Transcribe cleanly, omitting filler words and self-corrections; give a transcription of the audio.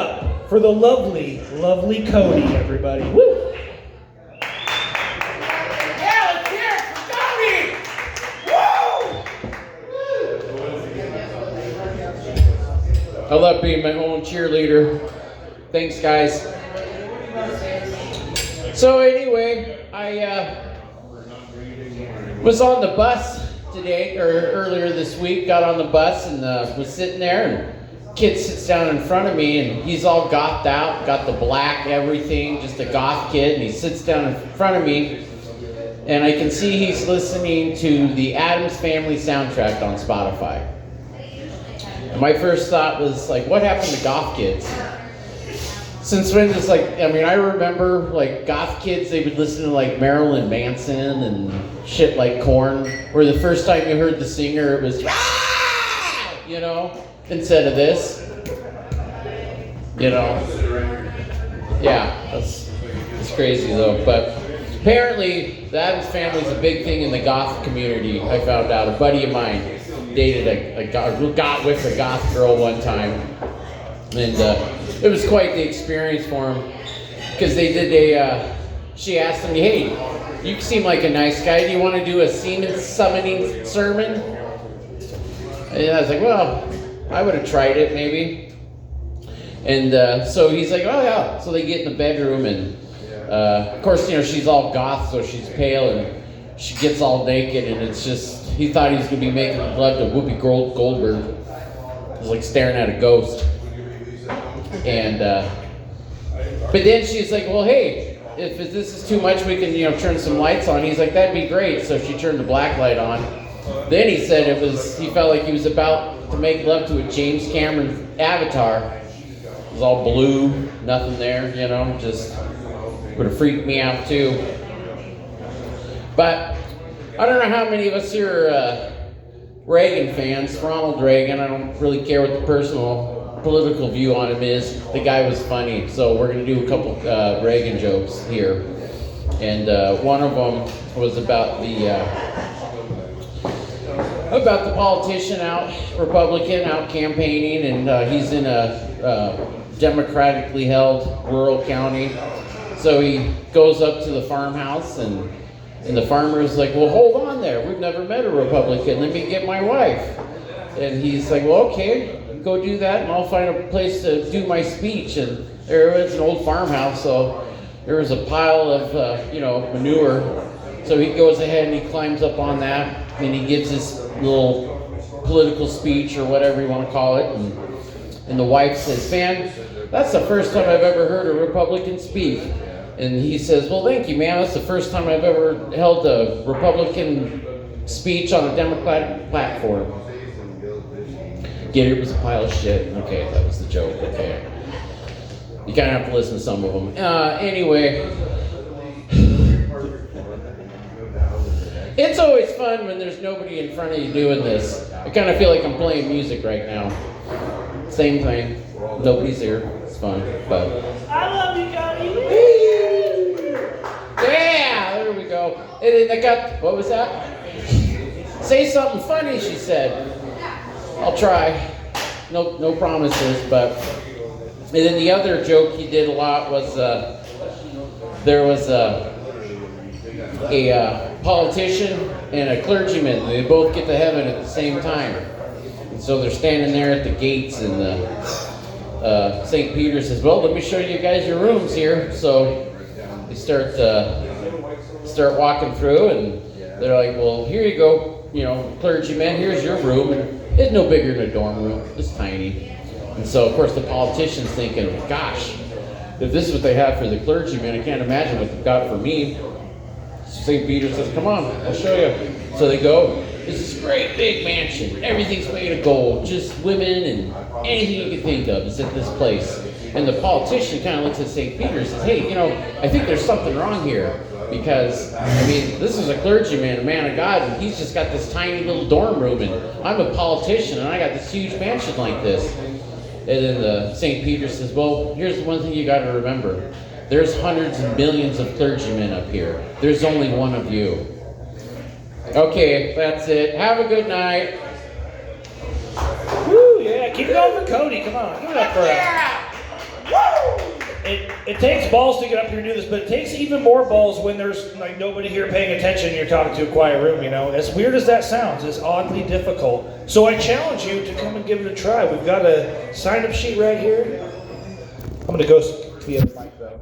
up for the lovely, lovely Cody, everybody. Woo! Yeah, let's hear it for Cody! Woo! I love being my own cheerleader. Thanks, guys. So anyway, I was on the bus today, or earlier this week, got on the bus and was sitting there, and kid sits down in front of me, and he's all gothed out, got the black everything, just a goth kid, and he sits down in front of me, and I can see he's listening to the Addams Family soundtrack on Spotify. And my first thought was like, what happened to goth kids? Since when it's like, I mean, I remember like goth kids, they would listen to like Marilyn Manson and shit like Korn, where the first time you heard the singer, it was, ah! You know, instead of this, you know. Yeah, that's crazy though. But apparently, the Addams Family's a big thing in the goth community. I found out. A buddy of mine dated got with a goth girl one time, and it was quite the experience for him, because they did she asked him, hey, you seem like a nice guy, do you want to do a semen summoning sermon? And I was like, well, I would have tried it maybe. And so he's like, oh yeah. So they get in the bedroom, and of course, you know, she's all goth, so she's pale, and she gets all naked, and it's just, he thought he was going to be making love to Whoopi Goldberg. It was like staring at a ghost. And but then she's like, well, hey, if this is too much, we can, you know, turn some lights on. He's like, that'd be great. So she turned the black light on. Then he said he felt like he was about to make love to a James Cameron Avatar. It was all blue, nothing there, you know, just would have freaked me out too. But I don't know how many of us here are Reagan fans. Ronald Reagan, I don't really care what the personal political view on him is. The guy was funny, so we're going to do a couple Reagan jokes here. And one of them was about the politician Republican out campaigning, and he's in a democratically held rural county. So he goes up to the farmhouse, and the farmer's like, well, hold on there. We've never met a Republican. Let me get my wife. And he's like, well, okay, go do that, and I'll find a place to do my speech. And there was an old farmhouse, so there was a pile of, manure. So he goes ahead and he climbs up on that, and he gives his little political speech, or whatever you want to call it. And the wife says, man, that's the first time I've ever heard a Republican speak. And he says, well, thank you, man. That's the first time I've ever held a Republican speech on a Democratic platform. Get it? It was a pile of shit. Okay, that was the joke. Okay. You kind of have to listen to some of them. Anyway. It's always fun when there's nobody in front of you doing this. I kind of feel like I'm playing music right now. Same thing. Nobody's there. It's fun. But I love you, Cody. yeah, there we go. And then they got, what was that? Say something funny, she said. I'll try. No promises, but. And then the other joke he did a lot was there was a politician and a clergyman. They both get to heaven at the same time. And so they're standing there at the gates, and St. Peter says, well, let me show you guys your rooms here. So they start walking through, and they're like, well, here you go, clergyman, here's your room. And it's no bigger than a dorm room. It's tiny. And so, of course, the politician's thinking, gosh, if this is what they have for the clergyman, I can't imagine what they've got for me. St. Peter says, come on, I'll show you. So they go. It's this great big mansion. Everything's made of gold. Just women and anything you can think of is at this place. And the politician kind of looks at St. Peter and says, hey, I think there's something wrong here. Because, this is a clergyman, a man of God, and he's just got this tiny little dorm room, and I'm a politician, and I got this huge mansion like this. And then St. Peter says, well, here's the one thing you got to remember. There's hundreds and millions of clergymen up here. There's only one of you. Okay, that's it. Have a good night. Woo, yeah, keep it going for Cody. Come on, give it up for us. It takes balls to get up here and do this, but it takes even more balls when there's like nobody here paying attention and you're talking to a quiet room, you know. As weird as that sounds, it's oddly difficult. So I challenge you to come and give it a try. We've got a sign-up sheet right here. I'm going to go to the other mic, though.